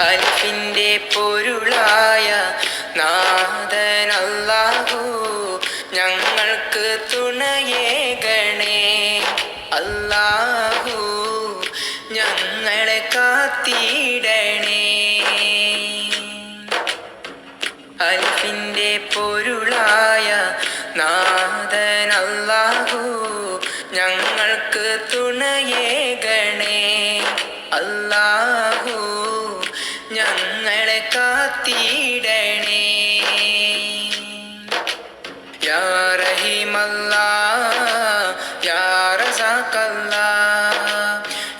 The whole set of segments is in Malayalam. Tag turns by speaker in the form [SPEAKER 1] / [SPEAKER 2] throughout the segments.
[SPEAKER 1] അൽഫിന്റെ പൊരുളായ നാഥൻ അല്ലാഹു ഞങ്ങൾക്ക് തുണയേകണേ. അല്ലാഹു ഞങ്ങളെ കാത്തിടണേ. അൽഫിന്റെ പൊരുളായ നാഥൻ അല്ലാഹു ഞങ്ങൾക്ക് തുണയേകണേ. അല്ലാഹു ഞങ്ങളെ കാത്തിടണേ. യാ റഹീമല്ലാ യാ റസാഖല്ലാ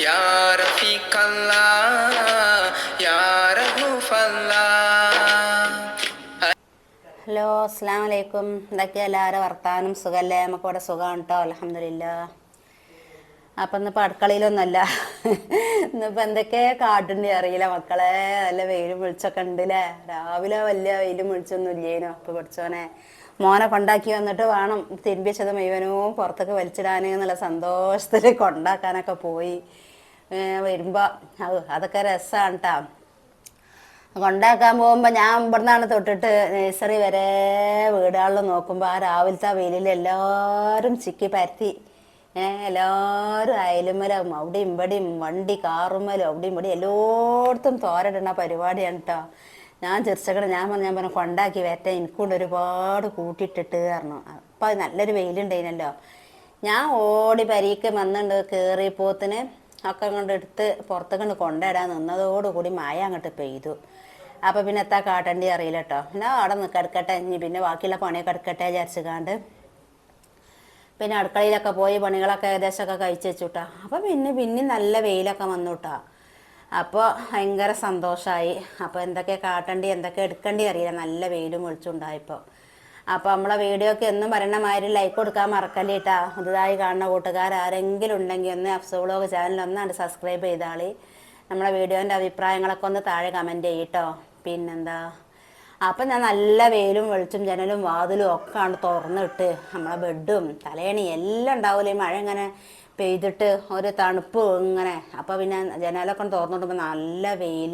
[SPEAKER 1] യാ റഫീഖല്ലാ യാ റഹൂഫല്ലാ.
[SPEAKER 2] ഹലോ, അസ്സലാമു അലൈക്കും. എന്തൊക്കെയാ എല്ലാവരും വർത്താനം? സുഖമല്ലേ? നമുക്ക് ഇവിടെ സുഖമാണ് കേട്ടോ, അൽഹംദുലില്ലാ. അപ്പം ഇന്നിപ്പോൾ അടുക്കളയിലൊന്നുമല്ല. ഇന്നിപ്പോൾ എന്തൊക്കെയാ കാട്ടുണ്ട് അറിയില്ല മക്കളെ. നല്ല വെയിലും വിളിച്ചൊക്കെ ഉണ്ടല്ലേ. രാവിലെ വലിയ വെയിലും വിളിച്ചൊന്നും ഇല്ലേനോ. അപ്പോൾ പഠിച്ചോനെ മോനെ കൊണ്ടാക്കി വന്നിട്ട് വേണം തിരുമ്പിച്ചത് മുഴുവനും പുറത്തൊക്കെ വലിച്ചിടാൻ എന്നുള്ള സന്തോഷത്തിൽ കൊണ്ടാക്കാനൊക്കെ പോയി വരുമ്പോൾ അതൊക്കെ രസമാണ് കേട്ടോ. കൊണ്ടാക്കാൻ പോകുമ്പോൾ ഞാൻ ഇവിടുന്നാണ് തൊട്ടിട്ട് നഴ്സറി വരെ വീടുകളിൽ നോക്കുമ്പോൾ ആ രാവിലത്തെ വെയിലിൽ എല്ലാവരും ചിക്കി പരത്തി എല്ലാവരും അയലുമ്മലും അവിടെയും ഇവിടെയും വണ്ടി കാറുമ്മലും അവിടെയും ഇവിടെയും എല്ലായിടത്തും തോരയിടുന്ന പരിപാടിയാണ് കേട്ടോ. ഞാൻ ചിരിച്ചക്കട ഞാൻ പറഞ്ഞു കൊണ്ടാക്കി വരട്ടെ, എനിക്കൊണ്ട് ഒരുപാട് കൂട്ടിയിട്ടിട്ട് പറഞ്ഞു. അപ്പം അത് നല്ലൊരു വെയിലുണ്ടായിരുന്നല്ലോ. ഞാൻ ഓടി പരീക്ക് വന്നിട്ട് കയറിപ്പോത്തിന് ഒക്കെ കൊണ്ട് എടുത്ത് പുറത്തേക്കൊണ്ട് കൊണ്ടിടാൻ നിന്നതോടുകൂടി മഴ അങ്ങോട്ട് പെയ്തു. അപ്പം പിന്നെ എത്താ കാട്ടേണ്ടി അറിയില്ല കേട്ടോ. പിന്നെ അവിടെ കിടക്കട്ടെ, ഇനി പിന്നെ ബാക്കിയുള്ള പണിയൊക്കെ എടുക്കട്ടെ വിചാരിച്ചുകാണ്ട് പിന്നെ അടുക്കളയിലൊക്കെ പോയി പണികളൊക്കെ ഏകദേശമൊക്കെ കഴിച്ച് വെച്ചുട്ടാ. അപ്പോൾ പിന്നെ നല്ല വെയിലൊക്കെ വന്നു കേട്ടോ. അപ്പോൾ ഭയങ്കര സന്തോഷമായി. അപ്പോൾ എന്തൊക്കെ കാട്ടേണ്ടി എന്തൊക്കെ എടുക്കേണ്ടി അറിയില്ല, നല്ല വെയിലും വിളിച്ചുണ്ടായപ്പോൾ. അപ്പോൾ നമ്മളെ വീഡിയോക്ക് എന്നും പറയണ മാതിരി ലൈക്ക് കൊടുക്കാൻ മറക്കല്ലേ കേട്ടോ. പുതുതായി കാണുന്ന കൂട്ടുകാരെങ്കിലും ഉണ്ടെങ്കിൽ ഒന്ന് അഫ്സ വ്ലോഗ് ചാനൽ ഒന്നാണ്ട് സബ്സ്ക്രൈബ് ചെയ്താളി. നമ്മളെ വീഡിയോൻ്റെ അഭിപ്രായങ്ങളൊക്കെ ഒന്ന് താഴെ കമൻറ്റ് ചെയ്യട്ടോ. പിന്നെന്താ, അപ്പം ഞാൻ നല്ല വെയിലും വെളിച്ചും ജനലും വാതിലും ഒക്കെ ആണ് തുറന്നിട്ട് നമ്മളെ ബെഡും തലേണി എല്ലാം ഉണ്ടാവില്ല. ഈ മഴ ഇങ്ങനെ പെയ്തിട്ട് ഒരു തണുപ്പ് ഇങ്ങനെ. അപ്പോൾ പിന്നെ ജനലൊക്കെ തുറന്നിട്ടുമ്പോൾ നല്ല വെയിൽ,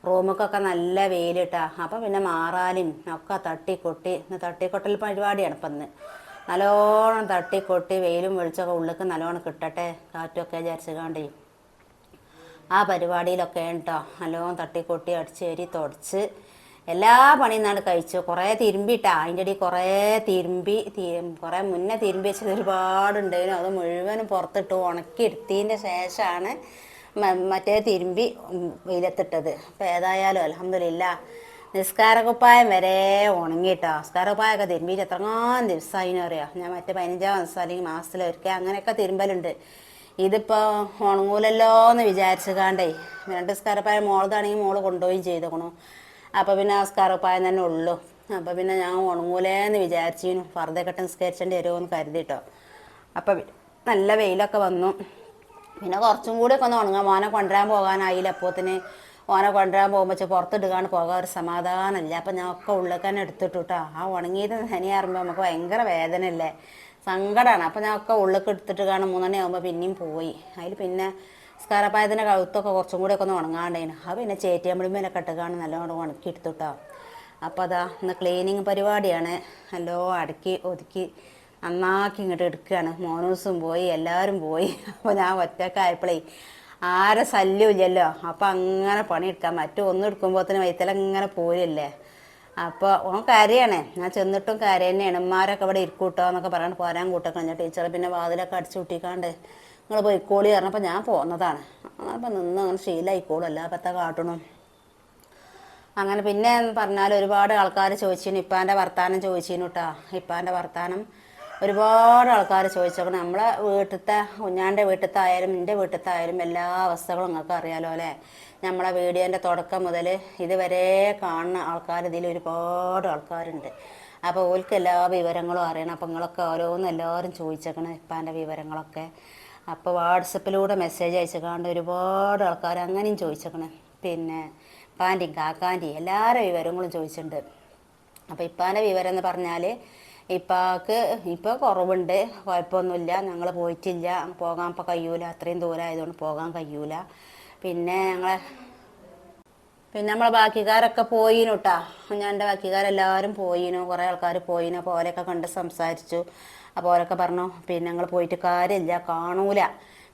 [SPEAKER 2] റൂമൊക്കെ നല്ല വെയിൽ ഇട്ടാ. അപ്പം പിന്നെ മാറാലും ഒക്കെ തട്ടിക്കൊട്ടൽ പരിപാടിയാണ് ഇപ്പം ഇന്ന്. നല്ലോണം തട്ടിക്കൊട്ടി വെയിലും വെളിച്ചൊക്കെ ഉള്ളിലേക്ക് നല്ലോണം കിട്ടട്ടെ, കാറ്റൊക്കെ വിചാരിച്ചുകാണ്ടേ ആ പരിപാടിയിലൊക്കെ കേട്ടോ. നല്ലോണം തട്ടിക്കൊട്ടി അടിച്ചേരി തുടച്ച് എല്ലാ പണിയും നാട് കഴിച്ചു. കുറേ തിരുമ്പിട്ടാ, അതിൻ്റെ ഇടയിൽ കുറേ മുന്നേ തിരുമ്പി വെച്ചത് ഒരുപാടുണ്ടായിരുന്നു. അത് മുഴുവനും പുറത്തിട്ട് ഉണക്കി എടുത്തതിൻ്റെ ശേഷമാണ് മറ്റേ തിരുമ്പി വെയിലത്തിട്ടത്. അപ്പോൾ ഏതായാലും അൽഹംദുലില്ലാ നിസ്കാരക്കുപ്പായം വരെ ഉണങ്ങിയിട്ടോ. നിസ്കാരക്കുപ്പായമൊക്കെ തിരുമ്പിയിട്ട് എത്രങ്ങാനും ദിവസമായിന്ന് അറിയാം. ഞാൻ മറ്റേ 15 ദിവസം അല്ലെങ്കിൽ മാസത്തിലൊരിക്കൽ അങ്ങനെയൊക്കെ തിരുമ്പലുണ്ട്. ഇതിപ്പോൾ ഉണങ്ങൂലല്ലോ എന്ന് വിചാരിച്ചുകാണ്ടേ 2 നിസ്കാരപ്പായം മോളതാണെങ്കിൽ മോള് കൊണ്ടുപോവുകയും ചെയ്തേക്കണു. അപ്പോൾ പിന്നെ ആ നിസ്കാരപ്പായം തന്നെ ഉള്ളൂ. അപ്പോൾ പിന്നെ ഞാൻ ഉണങ്ങൂലേന്ന് വിചാരിച്ചിരുന്നു, ഫർദയൊക്കെ നിസ്കരിച്ചേണ്ടി വരുമോ എന്ന് കരുതിട്ടോ. അപ്പോൾ നല്ല വെയിലൊക്കെ വന്നു. പിന്നെ കുറച്ചും കൂടിയൊക്കെ ഒന്ന് ഉണങ്ങാം. മോനെ കൊണ്ടുവരാൻ പോകാനായില്ല. അപ്പോത്തിന് ഓനെ കൊണ്ടുവരാൻ പോകുമ്പോൾ പുറത്തിടുകാണ്ട് പോകാൻ ഒരു സമാധാനമില്ല. അപ്പം ഞാൻ ഒക്കെ ഉള്ളിൽ തന്നെ എടുത്തിട്ടു കേട്ടോ. ആ ഉണങ്ങിയത് നനയാറുമ്പോൾ നമുക്ക് ഭയങ്കര വേദനയല്ലേ, സങ്കടമാണ്. അപ്പം ഞാൻ ഒക്കെ ഉള്ളിലേക്ക് എടുത്തിട്ട് കാണും 3 മണിയാകുമ്പോൾ പിന്നെയും പോയി. അതിൽ പിന്നെ സ്കാരപ്പായത്തിൻ്റെ കഴുത്തൊക്കെ കുറച്ചും കൂടിയൊക്കെ ഒന്ന് ഉണങ്ങാണ്ടേനു. അത് പിന്നെ ചേറ്റിയമ്പളിമേലൊക്കെ ഇട്ടുകാണ് നല്ലോണം ഉണക്കി എടുത്തുട്ടോ. അപ്പോൾ അതാ ഇന്ന് ക്ലീനിങ് പരിപാടിയാണ്. നല്ലോ അടുക്കി ഒതുക്കി നന്നാക്കി ഇങ്ങോട്ട് എടുക്കുകയാണ്. മോനൂസും പോയി, എല്ലാവരും പോയി. അപ്പോൾ ഞാൻ ഒറ്റക്കായപ്പോഴേ ആരെ ശല്യം ഇല്ലല്ലോ. അപ്പോൾ അങ്ങനെ പണിയെടുക്കാൻ ഒന്നും എടുക്കുമ്പോഴത്തേന് വൈത്തലങ്ങനെ പോരല്ലേ. അപ്പോൾ ഓൻ കരയാണ്. ഞാൻ ചെന്നിട്ടും കര തന്നെയാണ്. ഉമ്മാരൊക്കെ ഇവിടെ ഇരിക്കൂട്ടോ എന്നൊക്കെ പറയാണ്ട് പോരാൻ കൂട്ടൊക്കെ കഴിഞ്ഞ ടീച്ചർ പിന്നെ വാതിലൊക്കെ അടിച്ചു കൂട്ടിക്കാണ്ട് നിങ്ങൾ പോയിക്കോളി പറഞ്ഞപ്പോൾ ഞാൻ പോന്നതാണ്. അപ്പം നിന്ന് അങ്ങനെ ശീലമായിക്കോളും, അല്ല അപ്പം എത്താ കാട്ടണം. അങ്ങനെ പിന്നെ പറഞ്ഞാൽ ഒരുപാട് ആൾക്കാർ ചോദിച്ചിരുന്നു ഇപ്പാൻ്റെ വർത്താനം ചോദിച്ചിരുന്നു കേട്ടോ. ഇപ്പാൻ്റെ വർത്താനം ഒരുപാട് ആൾക്കാർ ചോദിച്ചോക്കണം. നമ്മളെ വീട്ടിലത്തെ കുഞ്ഞാൻ്റെ വീട്ടിലത്തെ ആയാലും എൻ്റെ വീട്ടിലത്തെ ആയാലും എല്ലാ അവസ്ഥകളും നിങ്ങൾക്ക് അറിയാലോ അല്ലേ. നമ്മളെ വീഡിയോൻ്റെ തുടക്കം മുതൽ ഇതുവരെ കാണുന്ന ആൾക്കാർ ഇതിൽ ഒരുപാട് ആൾക്കാരുണ്ട്. അപ്പോൾ ഓൽക്ക് എല്ലാ വിവരങ്ങളും അറിയണം. അപ്പം നിങ്ങളൊക്കെ ഓരോന്നും എല്ലാവരും ചോദിച്ചേക്കണം ഇപ്പാൻ്റെ വിവരങ്ങളൊക്കെ. അപ്പോൾ വാട്സപ്പിലൂടെ മെസ്സേജ് അയച്ചുകൊണ്ട് ഒരുപാട് ആൾക്കാർ അങ്ങനെയും ചോദിച്ചേക്കണം. പിന്നെ പാൻ്റെയും കാക്കാൻ്റെയും എല്ലാവരുടെ വിവരങ്ങളും ചോദിച്ചിട്ടുണ്ട്. അപ്പോൾ ഇപ്പാൻ്റെ വിവരം എന്ന് പറഞ്ഞാൽ ഇപ്പാക്ക് ഇപ്പോൾ കുറവുണ്ട്, കുഴപ്പമൊന്നുമില്ല. ഞങ്ങൾ പോയിട്ടില്ല, പോകാൻ ഇപ്പോൾ കഴിയൂല, അത്രയും ദൂരം ആയതുകൊണ്ട് പോകാൻ കഴിയൂല. പിന്നെ പിന്നെ നമ്മളെ ബാക്കിക്കാരൊക്കെ പോയിനു കേട്ടാ. ഞാൻ എൻ്റെ ബാക്കിക്കാരെല്ലാവരും പോയിനു, കുറേ ആൾക്കാർ പോയിനു. അപ്പോൾ ഓരൊക്കെ കണ്ട് സംസാരിച്ചു. അപ്പോൾ ഓരൊക്കെ പറഞ്ഞു പിന്നെ ഞങ്ങൾ പോയിട്ട് കാര്യമില്ല, കാണൂല,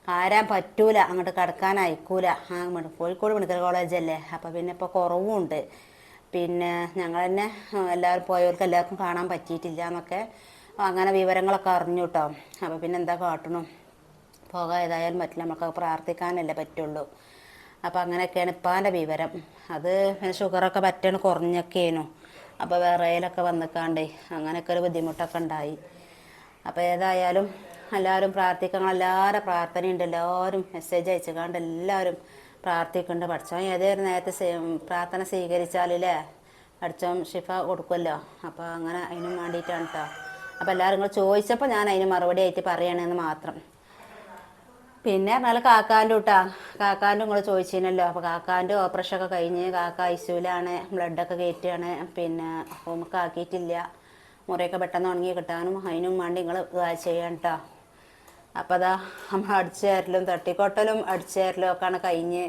[SPEAKER 2] കാരാൻ പറ്റൂല, അങ്ങോട്ട് കിടക്കാൻ അയക്കൂല. കോഴിക്കോട് മെഡിക്കൽ കോളേജല്ലേ, അപ്പോൾ പിന്നെ ഇപ്പോൾ കുറവുണ്ട്. പിന്നെ ഞങ്ങൾ തന്നെ എല്ലാവരും പോയവർക്ക് എല്ലാവർക്കും കാണാൻ പറ്റിയിട്ടില്ല എന്നൊക്കെ അങ്ങനെ വിവരങ്ങളൊക്കെ അറിഞ്ഞു കേട്ടോ. അപ്പോൾ പിന്നെ എന്താ കാട്ടണം, പോകാൻ ഏതായാലും പറ്റില്ല, നമുക്ക് പ്രാർത്ഥിക്കാനല്ലേ പറ്റുള്ളൂ. അപ്പോൾ അങ്ങനെയൊക്കെയാണ് ഇപ്പാൻ്റെ വിവരം. അത് പിന്നെ ഷുഗറൊക്കെ പറ്റാൻ കുറഞ്ഞൊക്കെയായിരുന്നു. അപ്പോൾ വിറയലൊക്കെ വന്നിക്കാണ്ടേ അങ്ങനെയൊക്കെ ഒരു ബുദ്ധിമുട്ടൊക്കെ ഉണ്ടായി. അപ്പോൾ ഏതായാലും എല്ലാവരും പ്രാർത്ഥിക്കണം, എല്ലാവരും പ്രാർത്ഥനയുണ്ട്. എല്ലാവരും മെസ്സേജ് അയച്ചുകാണ്ട് എല്ലാവരും പ്രാർത്ഥിക്കുന്നുണ്ട്. പഠിച്ചോൻ ഏതൊരു നേരത്തെ പ്രാർത്ഥന സ്വീകരിച്ചാലല്ലേ പഠിച്ചോൻ ഷിഫ കൊടുക്കുമല്ലോ. അപ്പോൾ അങ്ങനെ അതിനും വേണ്ടിയിട്ടാണ് കേട്ടോ. അപ്പോൾ എല്ലാവരും നിങ്ങൾ ചോദിച്ചപ്പോൾ ഞാൻ അതിന് മറുപടി ആയിട്ട് പറയണമെന്ന് മാത്രം. പിന്നെ പറഞ്ഞാൽ കാക്കാൻ്റെ കൂട്ടാ, കാക്കാൻ്റെ നിങ്ങൾ ചോദിച്ചിരുന്നല്ലോ. അപ്പോൾ കാക്കാൻ്റെ ഓപ്പറേഷനൊക്കെ കഴിഞ്ഞ് കാക്ക ഐസിയുലാണ്, ബ്ലഡൊക്കെ കയറ്റുകയാണ്. പിന്നെ ഹോമൊക്കെ ആക്കിയിട്ടില്ല. മുറിയൊക്കെ പെട്ടെന്ന് ഉണങ്ങി കിട്ടാനും അതിനും വേണ്ടി നിങ്ങൾ ചെയ്യണം കേട്ടോ. അപ്പോൾ അതാ നമ്മൾ അടിച്ചു തരലും തട്ടിക്കൊട്ടലും അടിച്ചു തരലും ഒക്കെയാണ് കഴിഞ്ഞ്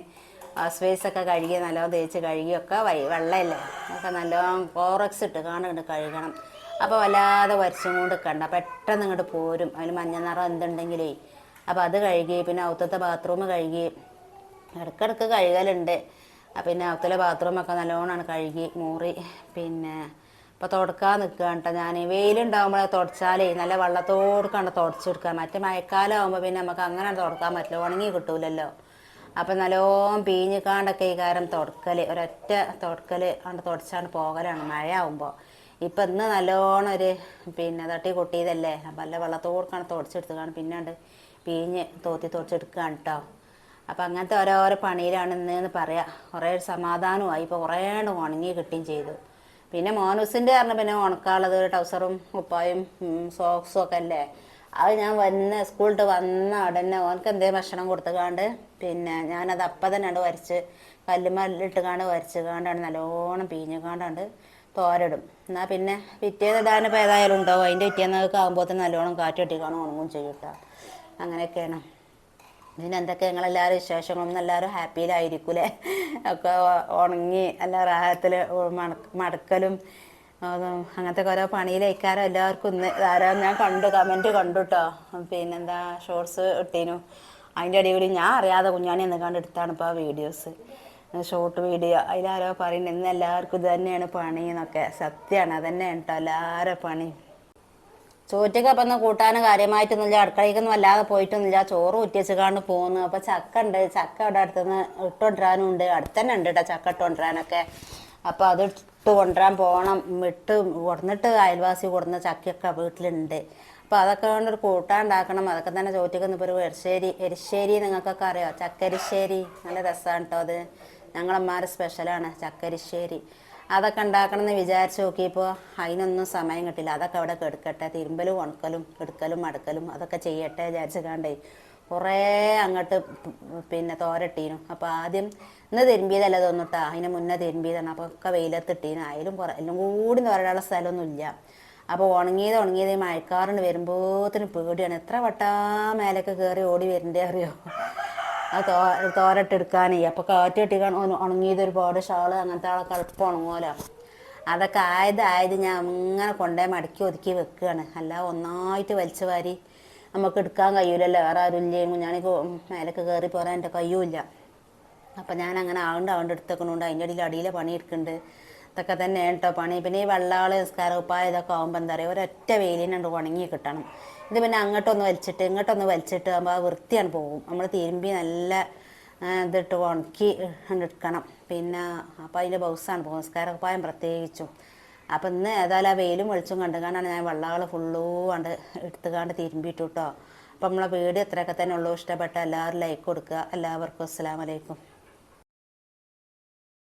[SPEAKER 2] സ്പേസൊക്കെ കഴുകി നല്ലോണം തേച്ച് കഴുകിയൊക്കെ വെള്ളമല്ലേ ഒക്കെ നല്ലോണം കോറക്സ് ഇട്ട് കാണുന്നുണ്ട് കഴുകണം. അപ്പോൾ വല്ലാതെ വരച്ചും കൊണ്ട് കണ്ട പെട്ടെന്ന് ഇങ്ങോട്ട് പോരും. അതിൽ മഞ്ഞ നിറം എന്തുണ്ടെങ്കിലേ അപ്പോൾ അത് കഴുകി. പിന്നെ ഔത്തത്തെ ബാത്റൂം കഴുകി, ഇടയ്ക്കിടയ്ക്ക് കഴുകലുണ്ട്. പിന്നെ ഔത്തലെ ബാത്റൂമൊക്കെ നല്ലോണമാണ് കഴുകി മൂറി. പിന്നെ ഇപ്പോൾ തുടക്കാൻ നിൽക്കുകയാണ് കേട്ടോ ഞാൻ. വെയിലുണ്ടാകുമ്പോഴേ തുടച്ചാലേ നല്ല വെള്ളത്തോടുക്കാണ്ട് തുടച്ചെടുക്കുക. മറ്റേ മഴക്കാലം ആകുമ്പോൾ പിന്നെ നമുക്ക് അങ്ങനെ തുടക്കാൻ പറ്റില്ല, ഉണങ്ങി കിട്ടൂലല്ലോ. അപ്പം നല്ലോണം പീഞ്ഞിക്കാണ്ടൊക്കെ ഈ കാരം തുടക്കൽ, ഒരൊറ്റ തുടക്കൽ കണ്ട് തുടച്ചാണ്ട് പോകലാണ് മഴ ആകുമ്പോൾ. ഇപ്പം ഇന്ന് നല്ലോണം ഒരു പിന്നെ തട്ടി കൊട്ടിയതല്ലേ, അപ്പം നല്ല വെള്ളത്തോടുക്കാണ് തുടച്ചെടുത്തുകാണ് പിന്നാണ്ട് പീഞ്ഞ് തുടച്ചെടുക്കുകയാണ് കേട്ടോ. അപ്പം അങ്ങനത്തെ ഓരോരോ പണിയിലാണ് ഇന്ന് പറയാം. കുറേ സമാധാനമായി, ഇപ്പോൾ കുറേ ഉണങ്ങി കിട്ടുകയും ചെയ്തു. പിന്നെ മോനൂസിൻ്റെ കാരണം പിന്നെ ഉണക്കാനുള്ളത് ടൗസറും കുപ്പായും സോക്സും ഒക്കെ അല്ലേ, അത് ഞാൻ സ്കൂളിട്ട് വന്ന ഉടനെ ഓനക്ക് എന്തേലും ഭക്ഷണം കൊടുത്തുകാണ്ട് പിന്നെ ഞാനത് അപ്പം തന്നെ വരച്ച് കല്ലുമല്ലിട്ടുകാണ്ട് വരച്ചുകാണ്ടാണ് നല്ലോണം പീഞ്ഞുകാണ്ടാണ്ട് തോരയിടും. എന്നാൽ പിന്നെ പിറ്റേന്ന് ഇടാനിപ്പോൾ ഏതായാലും ഉണ്ടാവും. അതിൻ്റെ പിറ്റേന്നൊക്കെ ആകുമ്പോഴത്തേന് നല്ലോണം കാറ്റ് കെട്ടിക്കാണും ഉണങ്ങും ചെയ്യും കേട്ടോ. അങ്ങനെയൊക്കെയാണ്. പിന്നെ എന്തൊക്കെ നിങ്ങളെല്ലാവരും വിശേഷങ്ങളൊന്നും എല്ലാവരും ഹാപ്പിയിലായിരിക്കൂലേ. ഒക്കെ ഉണങ്ങി എല്ലാ റാഹത്തിൽ മടക്കലും അങ്ങനത്തെ ഓരോ പണിയിലേക്കാരോ എല്ലാവർക്കും ഇന്ന് ആരോ ഞാൻ കണ്ടു, കമൻറ്റ് കണ്ടു കേട്ടോ. പിന്നെന്താ ഷോർട്സ് ഇട്ടീനു, അതിൻ്റെ ഇടയിൽ ഞാൻ അറിയാതെ കുഞ്ഞാണി എന്ന് കണ്ട് എടുത്താണ് ഇപ്പോൾ ആ വീഡിയോസ്, ഷോർട്ട് വീഡിയോ. അതിലാരോ പറയുന്നത് ഇന്ന് എല്ലാവർക്കും ഇത് തന്നെയാണ് പണി എന്നൊക്കെ. സത്യമാണ്, അത് തന്നെയാണ് കേട്ടോ എല്ലാവരും പണി. ചോറ്റയ്ക്ക് അപ്പം ഒന്ന് കൂട്ടാൻ കാര്യമായിട്ടൊന്നുമില്ല, അടുക്കളയ്ക്കൊന്നും വല്ലാതെ പോയിട്ടൊന്നുമില്ല. ചോറ് ഊറ്റിവെച്ചുകാണ്ട് പോകുന്നു. അപ്പോൾ ചക്ക ഉണ്ട്, ചക്ക അവിടെ അടുത്തുനിന്ന് ഇട്ടുകൊണ്ടിരാനും ഉണ്ട്, അടുത്ത് തന്നെ ഉണ്ട് കേട്ടോ ചക്ക ഇട്ടുകൊണ്ടിരാനൊക്കെ. അപ്പോൾ അത് ഇട്ട് കൊണ്ടുവരാൻ പോകണം. കൊടുന്നിട്ട് അയൽവാസി കൊടുന്ന ചക്കയൊക്കെ വീട്ടിലുണ്ട്. അപ്പോൾ അതൊക്കെ കൊണ്ടൊരു കൂട്ടാൻ ഉണ്ടാക്കണം. അതൊക്കെ തന്നെ ചോറ്റയ്ക്കൊന്നും ഇപ്പോൾ ഒരു എരിശ്ശേരി നിങ്ങൾക്കൊക്കെ അറിയാം, ചക്കരിശ്ശേരി നല്ല രസമാണ് കേട്ടോ. അത് ഞങ്ങളമ്മമാരുടെ സ്പെഷ്യലാണ് ചക്കരിശ്ശേരി. അതൊക്കെ ഉണ്ടാക്കണം എന്ന് വിചാരിച്ച് നോക്കിയപ്പോൾ അതിനൊന്നും സമയം കിട്ടില്ല. അതൊക്കെ അവിടെ കെടുക്കട്ടെ, തിരുമ്പലും ഉണക്കലും എടുക്കലും മടക്കലും അതൊക്കെ ചെയ്യട്ടെ വിചാരിച്ച് കുറേ അങ്ങോട്ട് പിന്നെ തോരട്ടീനു. അപ്പോൾ ആദ്യം ഇന്ന് തിരുമ്പിയതല്ല തോന്നിട്ടാ, അതിന് മുന്നേ തിരുമ്പിയതാണ്. അപ്പോൾ ഒക്കെ വെയിലത്തിട്ടീന്. അതിലും എല്ലാം കൂടി തോരടാനുള്ള സ്ഥലമൊന്നും ഇല്ല. അപ്പോൾ ഉണങ്ങിയത് മഴക്കാറുണ്ട് വരുമ്പോഴത്തേനും പേടിയാണ്. എത്ര വട്ടാ മേലൊക്കെ കയറി ഓടി വരണ്ടേ അറിയോ അത് തോരട്ടെടുക്കാനേ. അപ്പോൾ കാറ്റ് കെട്ടിക്കാൻ ഉണങ്ങിയത് ഒരുപാട് ഷാള് അങ്ങനത്തെ ആളൊക്കെ എളുപ്പം ഉണങ്ങുമല്ലോ. അതൊക്കെ ആയത് ഞാൻ അങ്ങനെ കൊണ്ടേ മടക്കി ഒതുക്കി വെക്കുകയാണ്. അല്ല ഒന്നായിട്ട് വലിച്ചു വാരി നമുക്ക് എടുക്കാൻ കഴിയൂലല്ലോ, വേറെ ആരും ഇല്ലേ. കുഞ്ഞാണിക്ക് മേലൊക്കെ കയറി പോരാൻ എൻ്റെ കഴിയൂല. അപ്പം ഞാൻ അങ്ങനെ ആണ്ട് എടുത്തേക്കണുണ്ട്. അതിൻ്റെ ഇടയിൽ അടിയിലെ പണി എടുക്കുന്നുണ്ട്. ഇതൊക്കെ തന്നെ കേട്ടോ പണി. പിന്നെ ഈ വെള്ളാൾ നിസ്കാര ഉപ്പായ ഇതൊക്കെ ആകുമ്പോൾ എന്താ പറയുക, ഒരൊറ്റ വെയിലിനുണ്ട് ഉണങ്ങി കിട്ടണം. ഇത് പിന്നെ ഇങ്ങോട്ടൊന്ന് വലിച്ചിട്ട് ആകുമ്പോൾ ആ വൃത്തിയാണ് പോകും. നമ്മൾ തിരുമ്പി നല്ല ഇതിട്ട് ഉണക്കി എടുക്കണം. പിന്നെ അപ്പോൾ അതിൻ്റെ ബൗസാണ് പോകും, നിസ്കാര ഉപ്പായം പ്രത്യേകിച്ചും. അപ്പം ഇന്ന് ഏതായാലും ആ വെയിലും വെളിച്ചും കണ്ടുകൊണ്ടാണ് ഞാൻ വെള്ളാൾ ഫുള്ളൂ കണ്ട് എടുത്തുകാണ്ട് തിരുമ്പിയിട്ടു കേട്ടോ. അപ്പം നമ്മളെ വീഡിയോ ഇത്രയൊക്കെ തന്നെ ഉള്ളൂ. ഇഷ്ടപ്പെട്ട എല്ലാവരും ലൈക്ക് കൊടുക്കുക. എല്ലാവർക്കും അസ്സലാമു അലൈക്കും.